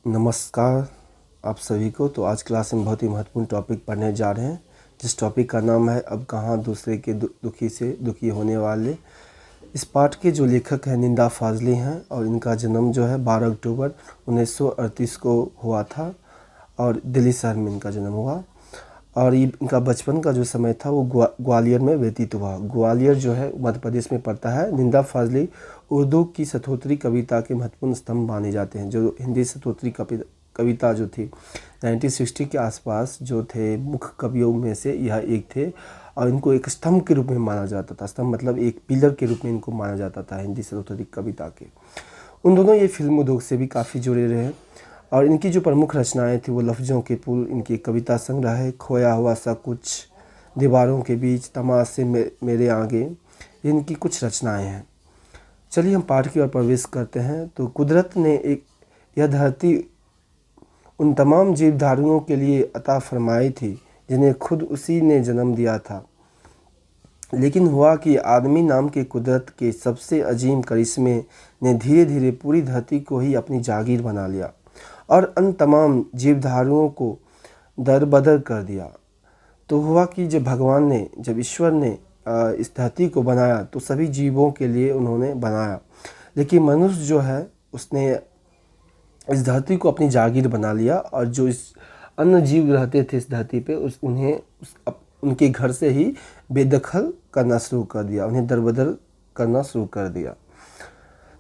नमस्कार आप सभी को। तो आज क्लास में बहुत ही महत्वपूर्ण टॉपिक पढ़ने जा रहे हैं, जिस टॉपिक का नाम है अब कहाँ दूसरे के दुखी से दुखी होने वाले। इस पाठ के जो लेखक हैं निंदा फाजली हैं और इनका जन्म जो है 12 अक्टूबर 1938 को हुआ था और दिल्ली शहर में इनका जन्म हुआ। और ये इनका बचपन का जो समय था वो ग्वालियर में व्यतीत हुआ। ग्वालियर जो है मध्य प्रदेश में पड़ता है। निंदा फाजली उर्दू की शतोत्री कविता के महत्वपूर्ण स्तंभ माने जाते हैं। जो हिंदी शतोत्री कविता जो थी 1960 के आसपास जो थे मुख्य कवियों में से यह एक थे और इनको एक स्तंभ के रूप में माना जाता था। स्तंभ मतलब एक पिलर के रूप में इनको माना जाता था हिंदी शतोत्री कविता के। उन दोनों ये फिल्म उद्योग से भी काफ़ी जुड़े रहे और इनकी जो प्रमुख रचनाएं थी वो लफ्ज़ों के पुल, इनकी कविता संग्रह है, खोया हुआ सा कुछ, दीवारों के बीच, तमाशे मेरे आगे, इनकी कुछ रचनाएं हैं। चलिए हम पाठ की ओर प्रवेश करते हैं। तो कुदरत ने यह धरती उन तमाम जीवधारियों के लिए अता फरमाई थी जिन्हें खुद उसी ने जन्म दिया था। लेकिन हुआ कि आदमी नाम के कुदरत के सबसे अजीम करिश्मे ने धीरे धीरे पूरी धरती को ही अपनी जागीर बना लिया और अन तमाम जीवधारियों को दरबदर कर दिया। तो हुआ कि जब ईश्वर ने इस धरती को बनाया तो सभी जीवों के लिए उन्होंने बनाया, लेकिन मनुष्य जो है उसने इस धरती को अपनी जागीर बना लिया और जो इस अन्य जीव रहते थे इस धरती पे उनके घर से ही बेदखल करना शुरू कर दिया, उन्हें दरबदर करना शुरू कर दिया।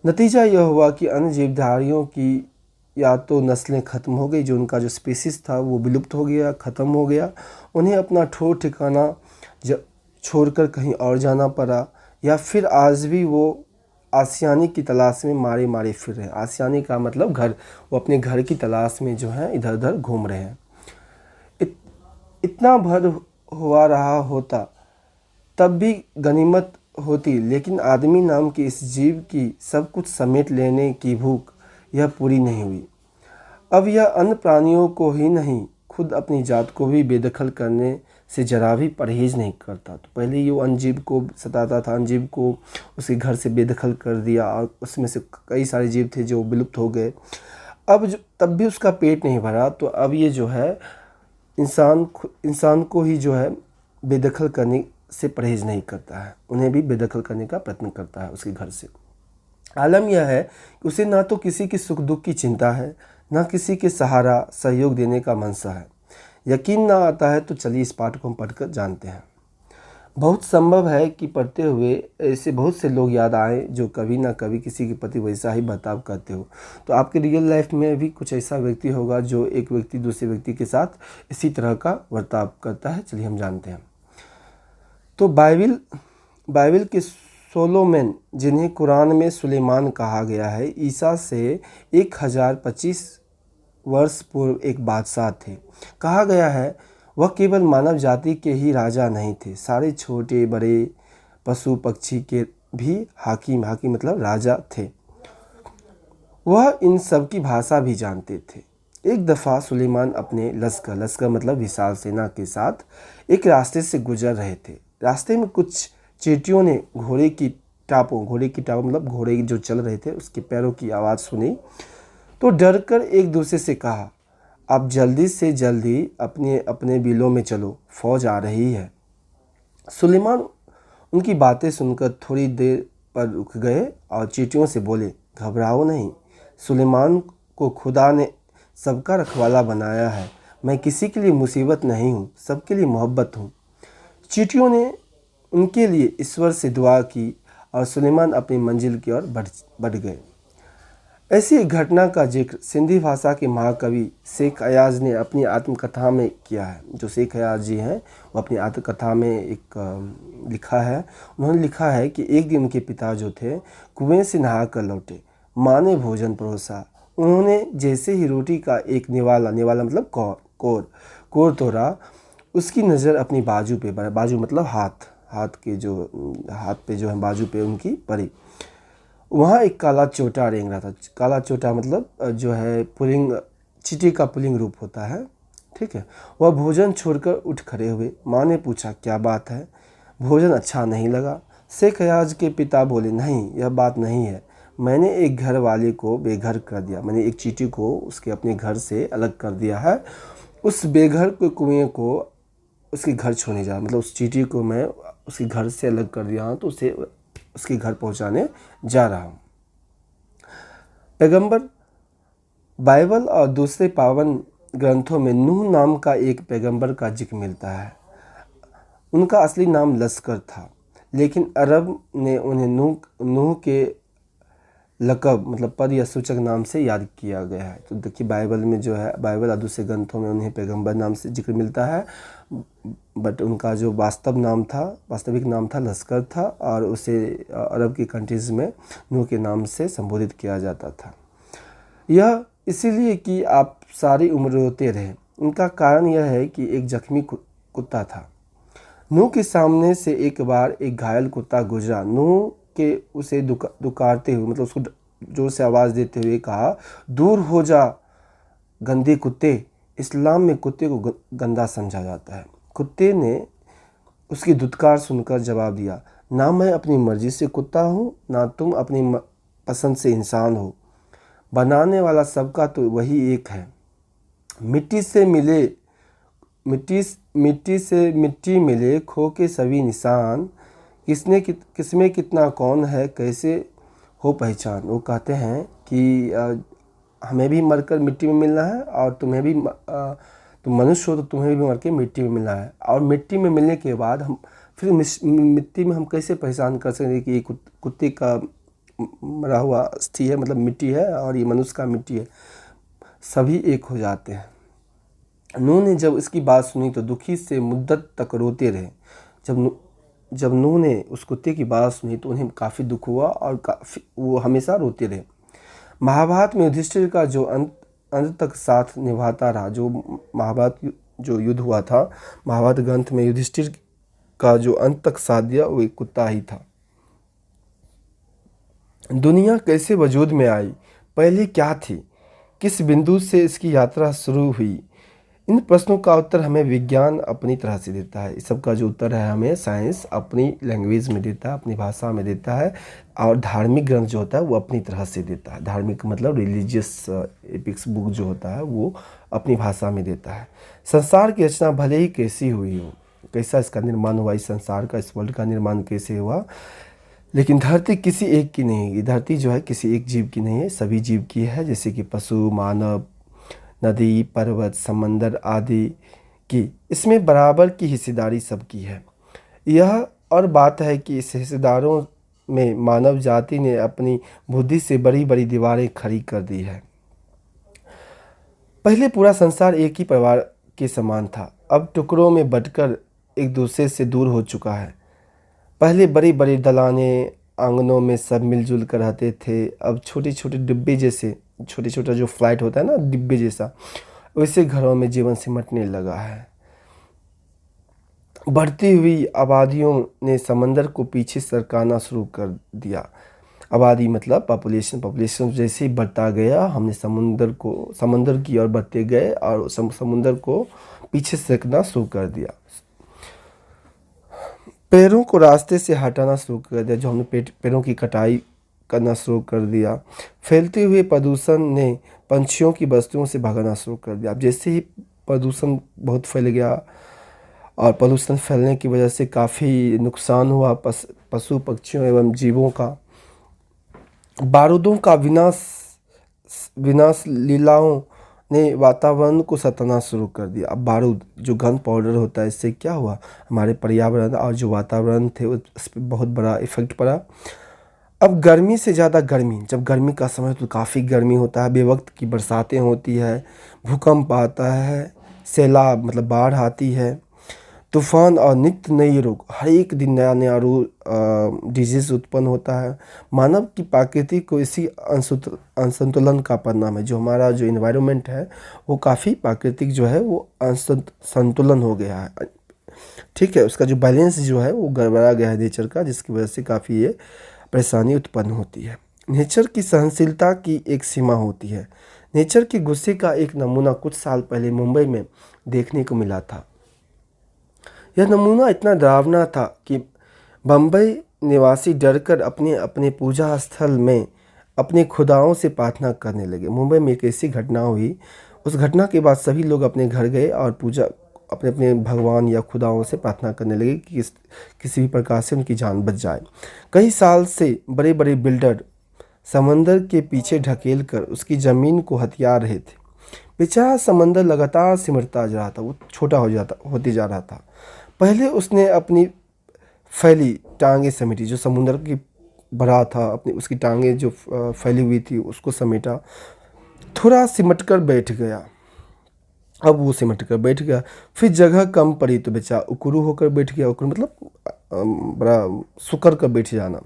नतीजा यह हुआ कि अन्य जीवधारियों की या तो नस्लें ख़त्म हो गई, जो उनका जो स्पीसीज़ था वो विलुप्त हो गया, ख़त्म हो गया, उन्हें अपना ठौर ठिकाना छोड़कर कहीं और जाना पड़ा, या फिर आज भी वो आसियानी की तलाश में मारे मारे फिर रहे हैं। आसियानी का मतलब घर, वो अपने घर की तलाश में जो है इधर उधर घूम रहे हैं। इतना भर हुआ रहा होता तब भी गनीमत होती, लेकिन आदमी नाम के इस जीव की सब कुछ समेट लेने की भूख यह पूरी नहीं हुई। अब यह अन्य प्राणियों को ही नहीं खुद अपनी जात को भी बेदखल करने से जरा भी परहेज नहीं करता। तो पहले ये अनजीव को सताता था, अनजीव को उसके घर से बेदखल कर दिया और उसमें से कई सारे जीव थे जो विलुप्त हो गए। तब भी उसका पेट नहीं भरा, तो अब ये जो है इंसान को ही जो है बेदखल करने से परहेज नहीं करता है, उन्हें भी बेदखल करने का प्रयत्न करता है उसके घर से। आलम यह है कि उसे ना तो किसी की सुख दुख की चिंता है, ना किसी के सहारा सहयोग देने का मनसा है। यकीन ना आता है तो चलिए इस पाठ को हम पढ़कर जानते हैं। बहुत संभव है कि पढ़ते हुए ऐसे बहुत से लोग याद आए जो कभी ना कभी किसी के प्रति वैसा ही बर्ताव करते हो। तो आपके रियल लाइफ में भी कुछ ऐसा व्यक्ति होगा जो एक व्यक्ति दूसरे व्यक्ति के साथ इसी तरह का बर्ताव करता है। चलिए हम जानते हैं। तो बाइबिल के सोलोमन, जिन्हें कुरान में सुलेमान कहा गया है, ईसा से 1025 वर्ष पूर्व एक बादशाह थे। कहा गया है वह केवल मानव जाति के ही राजा नहीं थे, सारे छोटे बड़े पशु पक्षी के भी हाकिम मतलब राजा थे। वह इन सब की भाषा भी जानते थे। एक दफ़ा सुलेमान अपने लश्कर मतलब विशाल सेना के साथ एक रास्ते से गुजर रहे थे। रास्ते में कुछ चींटियों ने घोड़े की टापों मतलब घोड़े जो चल रहे थे उसके पैरों की आवाज़ सुनी तो डरकर एक दूसरे से कहा, आप जल्दी से जल्दी अपने अपने बिलों में चलो, फौज आ रही है। सुलेमान उनकी बातें सुनकर थोड़ी देर पर रुक गए और चींटियों से बोले, घबराओ नहीं, सुलेमान को खुदा ने सबका रखवाला बनाया है। मैं किसी के लिए मुसीबत नहीं हूँ, सबके लिए मोहब्बत हूँ। चींटियों ने उनके लिए ईश्वर से दुआ की और सुलेमान अपनी मंजिल की ओर बढ़ गए। ऐसी एक घटना का जिक्र सिंधी भाषा के महाकवि शेख अयाज ने अपनी आत्मकथा में किया है। जो शेख अयाज जी हैं वो अपनी आत्मकथा में एक लिखा है। उन्होंने लिखा है कि एक दिन उनके पिता जो थे कुएं से नहा कर लौटे, माँ ने भोजन परोसा, उन्होंने जैसे ही रोटी का एक निवाला मतलब कोर तोड़ा, उसकी नज़र अपनी बाजू पे पड़ा। बाजू मतलब हाथ पे जो है बाजू पे उनकी पड़ी। वहाँ एक काला चोटा रेंग रहा था। काला चोटा मतलब जो है पुल्लिंग, चींटी का पुल्लिंग रूप होता है, ठीक है। वह भोजन छोड़कर उठ खड़े हुए। माँ ने पूछा, क्या बात है, भोजन अच्छा नहीं लगा? शेख अयाज के पिता बोले, नहीं, यह बात नहीं है, मैंने एक घर वाले को बेघर कर दिया। मैंने एक चींटी को उसके अपने घर से अलग कर दिया है। उस बेघर के कुएं को उसके घर छोड़ने जा, मतलब उस चींटी को मैं उसके घर से अलग कर दिया हूँ, तो उसे उसके घर पहुँचाने जा रहा हूँ। पैगंबर बाइबल और दूसरे पावन ग्रंथों में नूह नाम का एक पैगंबर का जिक्र मिलता है। उनका असली नाम लश्कर था, लेकिन अरब ने उन्हें नूह के लक़ब मतलब पद या सूचक नाम से याद किया गया है। तो देखिए बाइबल में जो है, बाइबल और दूसरे ग्रंथों में उन्हें पैगंबर नाम से जिक्र मिलता है, बट उनका जो वास्तविक नाम था लश्कर था, और उसे अरब की कंट्रीज़ में नूह के नाम से संबोधित किया जाता था। यह इसीलिए कि आप सारी उम्र रोते रहे। उनका कारण यह है कि एक जख्मी कुत्ता था। नूह के सामने से एक बार एक घायल कुत्ता गुजरा। नूह के उसे दुकारते हुए, मतलब उसको जोर से आवाज़ देते हुए कहा, दूर हो जा गंदे कुत्ते। इस्लाम में कुत्ते को गंदा समझा जाता है। कुत्ते ने उसकी धुतकार सुनकर जवाब दिया, ना मैं अपनी मर्जी से कुत्ता हूँ, ना तुम अपनी पसंद से इंसान हो। बनाने वाला सबका तो वही एक है। मिट्टी से मिट्टी मिले खो के सभी निशान, किसमें कितना कौन है कैसे हो पहचान। वो कहते हैं कि हमें भी मरकर मिट्टी में मिलना है, और तुम्हें भी तुम मनुष्य हो तो तुम्हें भी मर के मिट्टी में मिलना है। और मिट्टी में मिलने के बाद हम फिर मिट्टी में हम कैसे पहचान कर सकते हैं कि ये कुत्ते का मरा हुआ अस्थि है, मतलब मिट्टी है, और ये मनुष्य का मिट्टी है। सभी एक हो जाते हैं। नूह ने जब इसकी बात सुनी तो दुखी से मुद्दत तक रोते रहे। जब नूह ने उस कुत्ते की बात सुनी तो उन्हें काफ़ी दुख हुआ, और वो हमेशा रोते रहे। महाभारत में युधिष्ठिर का जो अंत तक साथ निभाता रहा, जो महाभारत जो युद्ध हुआ था, महाभारत ग्रंथ में युधिष्ठिर का जो अंत तक साथ दिया वो एक कुत्ता ही था। दुनिया कैसे वजूद में आई, पहले क्या थी, किस बिंदु से इसकी यात्रा शुरू हुई, इन प्रश्नों का उत्तर हमें विज्ञान अपनी तरह से देता है। इस सब का जो उत्तर है हमें साइंस अपनी लैंग्वेज में देता है, अपनी भाषा में देता है, और धार्मिक ग्रंथ जो होता है वो अपनी तरह से देता है। धार्मिक मतलब रिलीजियस एपिक्स बुक जो होता है वो अपनी भाषा में देता है। संसार की रचना भले ही कैसी हुई हो, कैसा इसका निर्माण हुआ, इस संसार का, इस वर्ल्ड का निर्माण कैसे हुआ, लेकिन धरती किसी एक की नहीं है। धरती जो है किसी एक जीव की नहीं है, सभी जीव की है, जैसे कि पशु, मानव, नदी, पर्वत, समंदर आदि की। इसमें बराबर की हिस्सेदारी सबकी है। यह और बात है कि इस हिस्सेदारों में मानव जाति ने अपनी बुद्धि से बड़ी बड़ी दीवारें खड़ी कर दी है। पहले पूरा संसार एक ही परिवार के समान था, अब टुकड़ों में बंटकर एक दूसरे से दूर हो चुका है। पहले बड़ी बड़ी दलाने आंगनों में सब मिलजुल कर रहते थे, अब छोटे छोटे डिब्बे जैसे, छोटे छोटा जो फ्लाइट होता है ना डिब्बे जैसा, वैसे घरों में जीवन सिमटने लगा है। बढ़ती हुई आबादियों ने समंदर को पीछे सरकाना शुरू कर दिया। आबादी मतलब पॉपुलेशन जैसे ही बढ़ता गया, हमने समंदर की ओर बढ़ते गए और समुंदर को पीछे सरकना शुरू कर दिया। पेड़ों को रास्ते से हटाना शुरू कर दिया, जो हमने पेड़ों की कटाई करना शुरू कर दिया। फैलते हुए प्रदूषण ने पंछियों की बस्तियों से भगाना शुरू कर दिया। अब जैसे ही प्रदूषण बहुत फैल गया, और प्रदूषण फैलने की वजह से काफ़ी नुकसान हुआ पशु पक्षियों एवं जीवों का। बारूदों का विनाश लीलाओं ने वातावरण को सताना शुरू कर दिया। अब बारूद जो गन पाउडर होता है, इससे क्या हुआ, हमारे पर्यावरण और जो वातावरण थे उस पर बहुत बड़ा इफेक्ट पड़ा। अब गर्मी से ज़्यादा गर्मी, जब गर्मी का समय तो काफ़ी गर्मी होता है, बेवक्त की बरसातें होती है, भूकंप आता है, सैलाब मतलब बाढ़ आती है, तूफान और नित्य नई रोग, हर एक दिन नया नया रोग डिजीज़ उत्पन्न होता है। मानव की प्रकृति को इसी असंतुलन का परिणाम है। जो हमारा जो इन्वायरमेंट है वो काफ़ी प्राकृतिक जो है वो असंतुलन हो गया है, ठीक है, उसका जो बैलेंस जो है वो गड़बड़ा गया है नेचर का, जिसकी वजह से काफ़ी ये परेशानी उत्पन्न होती है। नेचर की सहनशीलता की एक सीमा होती है। नेचर के गुस्से का एक नमूना कुछ साल पहले मुंबई में देखने को मिला था। यह नमूना इतना डरावना था कि बम्बई निवासी डरकर अपने अपने पूजा स्थल में अपने खुदाओं से प्रार्थना करने लगे। मुंबई में एक ऐसी घटना हुई, उस घटना के बाद सभी लोग अपने घर गए और पूजा अपने अपने भगवान या खुदाओं से प्रार्थना करने लगे कि किसी भी प्रकार से उनकी जान बच जाए। कई साल से बड़े बड़े बिल्डर समंदर के पीछे ढकेल कर उसकी ज़मीन को हथिया रहे थे। बेचारा समंदर लगातार सिमटता जा रहा था, वो छोटा होते जा रहा था। पहले उसने अपनी फैली टांगें समेटी, जो समुद्र की भरा था, अपनी उसकी टांगें जो फैली हुई थी उसको समेटा, थोड़ा सिमट कर बैठ गया। अब वो सिमट कर बैठ गया, फिर जगह कम पड़ी तो बेचारा उकरू होकर बैठ गया। उकरू मतलब बड़ा सुकर कर बैठ जाना।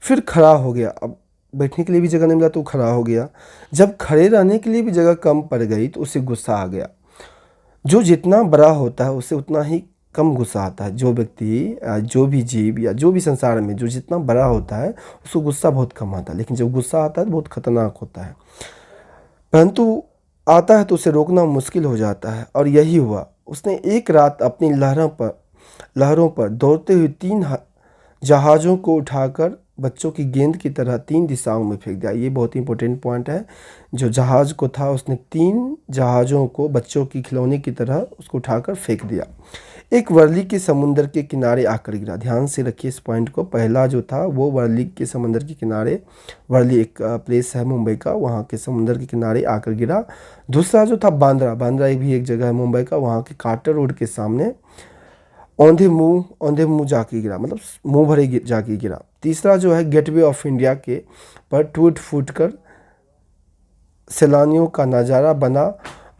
फिर खड़ा हो गया, अब बैठने के लिए भी जगह नहीं मिला तो खड़ा हो गया। जब खड़े रहने के लिए भी जगह कम पड़ गई तो उसे गुस्सा आ गया। जो जितना बड़ा होता है उससे उतना ही कम गुस्सा आता है। जो व्यक्ति जो भी जीव या जो भी संसार में जो जितना बड़ा होता है उसको गुस्सा बहुत कम आता है, लेकिन जब गुस्सा आता है तो बहुत खतरनाक होता है। परंतु आता है तो उसे रोकना मुश्किल हो जाता है, और यही हुआ। उसने एक रात अपनी लहरों पर दौड़ते हुए 3 जहाज़ों को उठाकर बच्चों की गेंद की तरह 3 दिशाओं में फेंक दिया। ये बहुत ही इंपॉर्टेंट पॉइंट है। जो जहाज़ को था उसने 3 जहाज़ों को बच्चों की खिलौने की तरह उसको उठाकर फेंक दिया। एक वर्ली के समुंदर के किनारे आकर गिरा। ध्यान से रखिए इस पॉइंट को। पहला जो था वो वर्ली के समुंदर के किनारे, वर्ली एक प्लेस है मुंबई का, वहाँ के समुंदर के किनारे आकर गिरा। दूसरा जो था बांद्रा, बांद्रा भी एक जगह है मुंबई का, वहाँ के कार्टर रोड के सामने औंधे मुंह जाके गिरा, मतलब मुंह भरे जाके गिरा। तीसरा जो है गेटवे ऑफ इंडिया के पर टूट फूट कर सैलानियों का नज़ारा बना,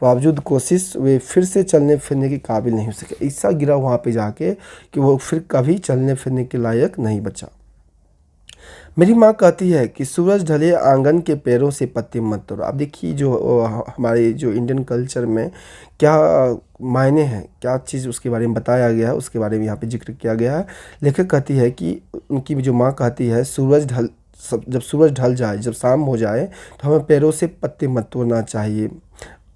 बावजूद कोशिश वे फिर से चलने फिरने के काबिल नहीं हो सके। ऐसा गिरा वहाँ पे जाके कि वो फिर कभी चलने फिरने के लायक नहीं बचा। मेरी माँ कहती है कि सूरज ढले आंगन के पैरों से पत्ते मत तोड़ो। आप देखिए जो हमारे जो इंडियन कल्चर में क्या मायने हैं, क्या चीज़ उसके बारे में बताया गया है, उसके बारे में यहाँ पे जिक्र किया गया है। लेखक कहती है कि उनकी जो माँ कहती है जब सूरज ढल जाए, जब शाम हो जाए तो हमें पैरों से पत्ते मत तोड़ना चाहिए,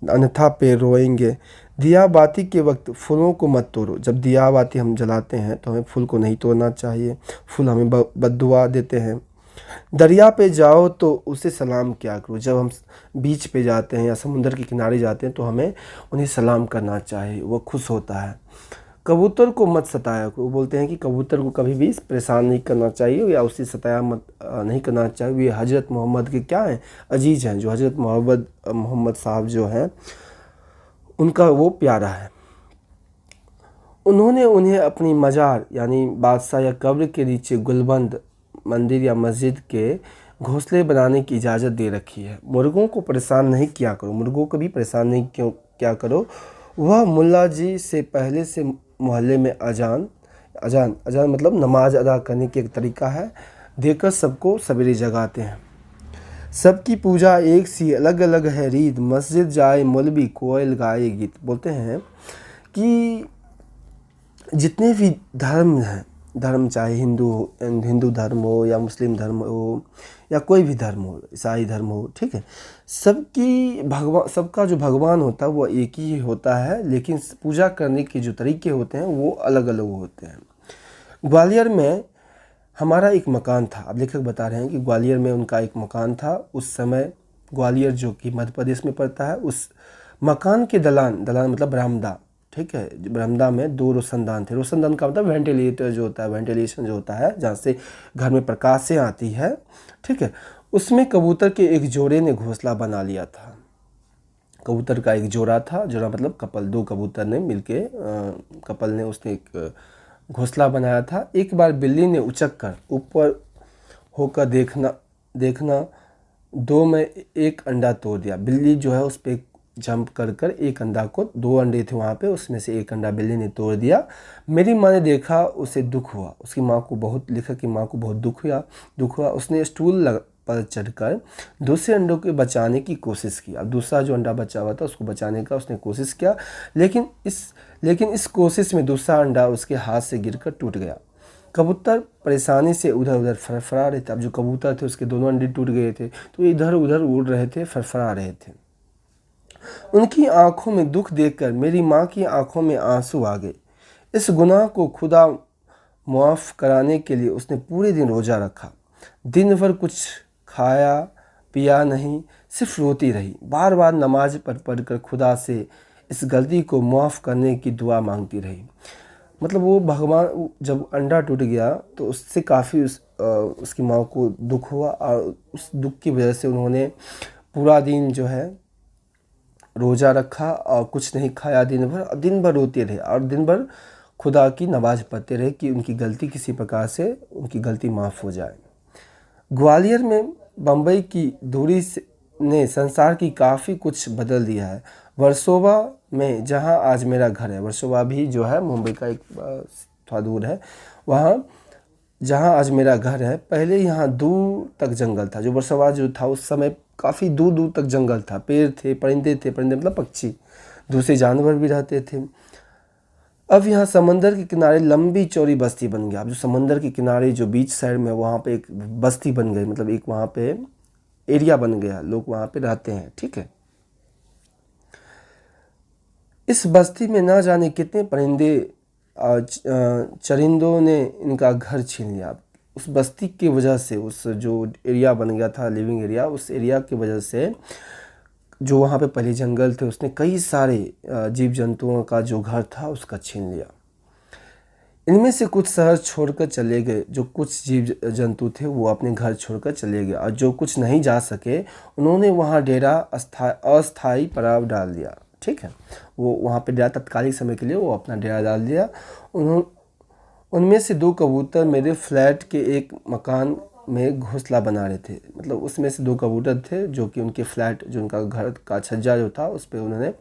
अन्यथा पैर रोएंगे। दिया बाती के वक्त फूलों को मत तोड़ो। जब दिया बाती हम जलाते हैं तो हमें फूल को नहीं तोड़ना चाहिए, फूल हमें बद्दुआ देते हैं। दरिया पे जाओ तो उसे सलाम किया करो। जब हम बीच पे जाते हैं या समुद्र के किनारे जाते हैं तो हमें उन्हें सलाम करना चाहिए, वो खुश होता है। कबूतर को मत सताया करो। वो बोलते हैं कि कबूतर को कभी भी परेशान नहीं करना चाहिए या उसे सताया मत नहीं करना चाहिए। वे हज़रत मोहम्मद के क्या हैं, अजीज़ हैं। जो हज़रत मोहम्मद साहब जो हैं उनका वो प्यारा है। उन्होंने उन्हें अपनी मज़ार यानी बादशाह या कब्र के नीचे गुलबंद मंदिर या मस्जिद के घोंसले बनाने की इजाज़त दे रखी है। मुर्गों को परेशान नहीं किया करो, मुर्गों को भी परेशान नहीं क्या करो। वह मुल्ला जी से पहले से मोहल्ले में अजान मतलब नमाज अदा करने की एक तरीका है, देकर सबको सवेरे जगाते हैं। सबकी पूजा एक सी अलग अलग है रीत, मस्जिद जाए मौलवी कोयल गाए गीत। बोलते हैं कि जितने भी धर्म हैं, धर्म चाहे हिंदू धर्म हो या मुस्लिम धर्म हो या कोई भी धर्म हो, ईसाई धर्म हो, ठीक है, सबका जो भगवान होता है वो एक ही होता है, लेकिन पूजा करने के जो तरीके होते हैं वो अलग अलग होते हैं। ग्वालियर में हमारा एक मकान था। अब लेखक बता रहे हैं कि ग्वालियर में उनका एक मकान था। उस समय ग्वालियर जो कि मध्य प्रदेश में पड़ता है, उस मकान के दलान मतलब बरामदा, ठीक है, बरामदा में 2 रोशनदान थे। रोशनदान का मतलब वेंटिलेटर जो होता है, वेंटिलेशन जो होता है जहाँ से घर में प्रकाश से आती है, ठीक है। उसमें कबूतर के एक जोड़े ने घोंसला बना लिया था। कबूतर का एक जोड़ा था, जोड़ा मतलब कपल, 2 कबूतर ने मिलके कपल ने उसने एक घोंसला बनाया था। एक बार बिल्ली ने उचक कर ऊपर होकर देखना 2 में एक अंडा तोड़ दिया। बिल्ली जो है उस पर जंप कर एक अंडा को, 2 अंडे थे वहाँ पे, उसमें से एक अंडा बिल्ली ने तोड़ दिया। मेरी माँ ने देखा, उसे दुख हुआ। उसकी माँ को बहुत, लेखक की माँ को बहुत दुख हुआ। उसने स्टूल पर चढ़कर दूसरे अंडों को बचाने की कोशिश की। अब दूसरा जो अंडा बचा हुआ था उसको बचाने का उसने कोशिश किया, लेकिन इस कोशिश में दूसरा अंडा उसके हाथ से गिरकर टूट गया। कबूतर परेशानी से उधर उधर फरफरा रहे थे। अब जो कबूतर थे उसके दोनों अंडे टूट गए थे तो इधर उधर उड़ रहे थे, फरफरा रहे थे। उनकी आंखों में दुख देखकर मेरी माँ की आंखों में आंसू आ गए। इस गुनाह को खुदा मुआफ़ कराने के लिए उसने पूरे दिन रोज़ा रखा। दिन भर कुछ खाया पिया नहीं, सिर्फ रोती रही। बार बार नमाज पढ़ कर खुदा से इस गलती को माफ़ करने की दुआ मांगती रही। मतलब वो भगवान, जब अंडा टूट गया तो उससे काफ़ी उसकी माँ को दुख हुआ, और उस दुख की वजह से उन्होंने पूरा दिन जो है रोज़ा रखा और कुछ नहीं खाया दिन भर, और दिन भर रोते रहे और दिन भर खुदा की नमाज़ पढ़ते रहे कि उनकी गलती किसी प्रकार से उनकी गलती माफ़ हो जाए। ग्वालियर में बम्बई की दूरी ने संसार की काफ़ी कुछ बदल दिया है। वर्सोवा में, जहां आज मेरा घर है, वर्सोवा भी जो है मुंबई का एक थोड़ा दूर है, वहाँ जहाँ आज मेरा घर है, पहले यहाँ दूर तक जंगल था। जो वर्सोवा जो था उस समय काफ़ी दूर दूर तक जंगल था, पेड़ थे, परिंदे थे, परिंदे मतलब पक्षी, दूसरे जानवर भी रहते थे। अब यहाँ समंदर के किनारे लंबी चौड़ी बस्ती बन गया। अब जो समंदर के किनारे जो बीच साइड में वहाँ पे एक बस्ती बन गई, मतलब एक वहाँ पे एरिया बन गया, लोग वहाँ पे रहते हैं। ठीक है, इस बस्ती में ना जाने कितने परिंदे चरिंदों ने इनका घर छीन लिया। उस बस्ती की वजह से, उस जो एरिया बन गया था लिविंग एरिया, उस एरिया की वजह से जो वहाँ पे पहले जंगल थे उसने कई सारे जीव जंतुओं का जो घर था उसका छीन लिया। इनमें से कुछ शहर छोड़कर चले गए, जो कुछ जीव जंतु थे वो अपने घर छोड़कर चले गए, और जो कुछ नहीं जा सके उन्होंने वहाँ डेरा अस्थायी पड़ाव डाल दिया। ठीक है, वो वहाँ पे डेरा तत्कालिक समय के लिए वो अपना डेरा डाल दिया। उनमें से 2 कबूतर मेरे फ्लैट के एक मकान में घोंसला बना रहे थे। मतलब उसमें से 2 कबूतर थे जो कि उनके फ्लैट, जो उनका घर का छज्जा जो था उस पर उन्होंने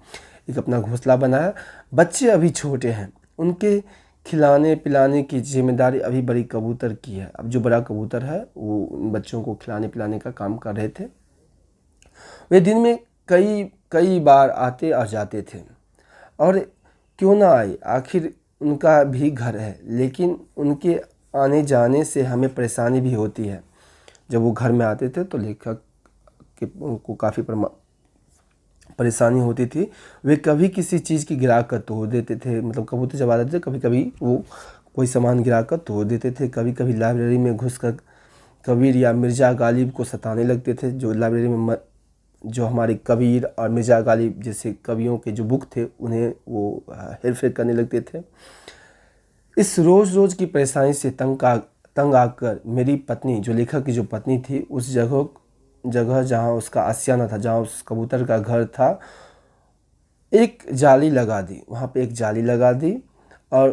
एक अपना घोंसला बनाया। बच्चे अभी छोटे हैं, उनके खिलाने पिलाने की जिम्मेदारी अभी बड़ी कबूतर की है। अब जो बड़ा कबूतर है वो उन बच्चों को खिलाने पिलाने का काम कर रहे थे। वे दिन में कई कई बार आते और जाते थे, और क्यों ना आए, आखिर उनका भी घर है। लेकिन उनके आने जाने से हमें परेशानी भी होती है। जब वो घर में आते थे तो लेखक के उनको काफ़ी परेशानी होती थी। वे कभी किसी चीज़ की गिरा कर तोड़ देते थे। मतलब कबूतर जब आते थे कभी कभी वो कोई सामान गिरा कर तोड़ देते थे। कभी कभी लाइब्रेरी में घुसकर कबीर या मिर्ज़ा गालिब को सताने लगते थे। जो लाइब्रेरी में जो हमारे कबीर और मिर्ज़ा गालिब जैसे कवियों के जो बुक थे उन्हें वो हेर फेर करने लगते थे। इस रोज़ रोज़ की परेशानी से तंग आकर मेरी पत्नी, जो लेखक की जो पत्नी थी, उस जगह जहाँ उसका आशियाना था, जहाँ उस कबूतर का घर था, एक जाली लगा दी। वहाँ पे एक जाली लगा दी और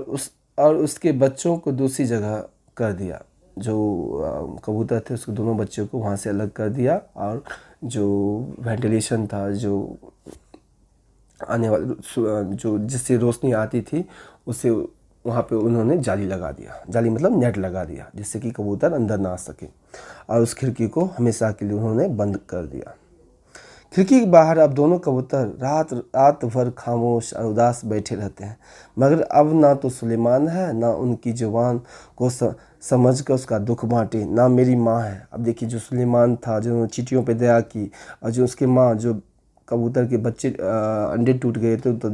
उसके बच्चों को दूसरी जगह कर दिया। जो कबूतर थे उसके दोनों बच्चों को वहाँ से अलग कर दिया, और जो वेंटिलेशन था, जो आने वाले जो जिससे रोशनी आती थी, उसे वहाँ पे उन्होंने जाली लगा दिया। जाली मतलब नेट लगा दिया, जिससे कि कबूतर अंदर ना आ सके, और उस खिड़की को हमेशा के लिए उन्होंने बंद कर दिया। खिड़की के बाहर अब दोनों कबूतर रात भर खामोश और उदास बैठे रहते हैं। मगर अब ना तो सुलेमान है, ना उनकी जुबान को समझ कर उसका दुख बांटे, ना मेरी माँ है। अब देखिए, जो सुलेमान था, जो चींटियों पे दया की, और जो उसकी माँ, जो कबूतर के बच्चे अंडे टूट गए थे तो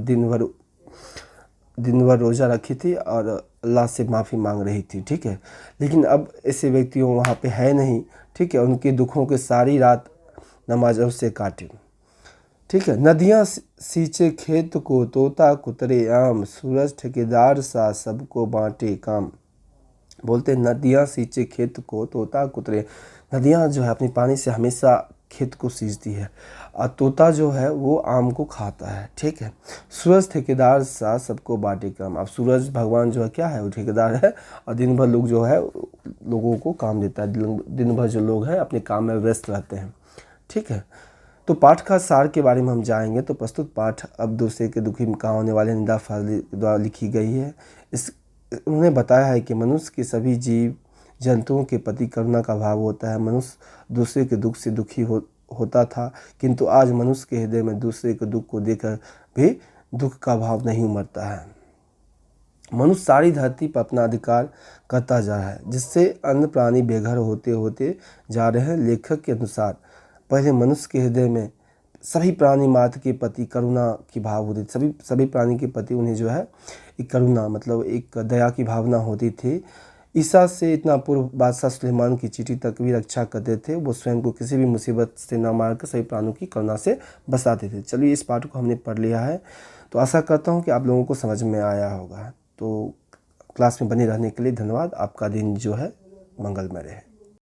दिन भर रोज़ा रखी थी और अल्लाह से माफ़ी मांग रही थी। ठीक है, लेकिन अब ऐसे व्यक्तियों वहाँ पे है नहीं। ठीक है, उनके दुखों के सारी रात नमाज से काटे। ठीक है, नदियाँ सींचे खेत को, तोता कुतरे आम, सूरज ठेकेदार सा सबको बांटे काम। बोलते नदियाँ सींचे खेत को, तोता कुतरे। नदियाँ जो है अपनी पानी से हमेशा खेत को सींचती है, और तोता जो है वो आम को खाता है। ठीक है, सूरज ठेकेदार सा सबको बांटे काम। अब सूरज भगवान जो है क्या है, वो ठेकेदार है, और दिन भर लोग जो है लोगों को काम देता है। दिन भर जो लोग हैं अपने काम में व्यस्त रहते हैं। ठीक है, तो पाठ का सार के बारे में हम जाएंगे। तो प्रस्तुत पाठ अब दूसरे के दुखी का होने वाले निदा फाजली द्वारा लिखी गई है। उन्होंने बताया है कि मनुष्य के सभी जीव जंतुओं के प्रति करुणा का भाव होता है। मनुष्य दूसरे के दुख से दुखी होता था, किंतु आज मनुष्य के हृदय में दूसरे के दुख को देखकर भी दुख का भाव नहीं उमड़ता है। मनुष्य सारी धरती पर अपना अधिकार करता जा रहा है, जिससे अन्य प्राणी बेघर होते होते जा रहे हैं। लेखक के अनुसार पहले मनुष्य के हृदय में सभी प्राणी मात्र के प्रति करुणा की भाव होती थी। सभी प्राणी के प्रति उन्हें जो है एक करुणा, मतलब एक दया की भावना होती थी। ईसा से इतना पूर्व बादशाह सुलेमान की चिट्ठी तक भी रक्षा करते थे। वो स्वयं को किसी भी मुसीबत से न मारकर सभी प्राणों की करुणा से बसाते थे। चलिए, इस पाठ को हमने पढ़ लिया है, तो आशा करता हूँ कि आप लोगों को समझ में आया होगा। तो क्लास में बने रहने के लिए धन्यवाद। आपका दिन जो है मंगलमय रहे।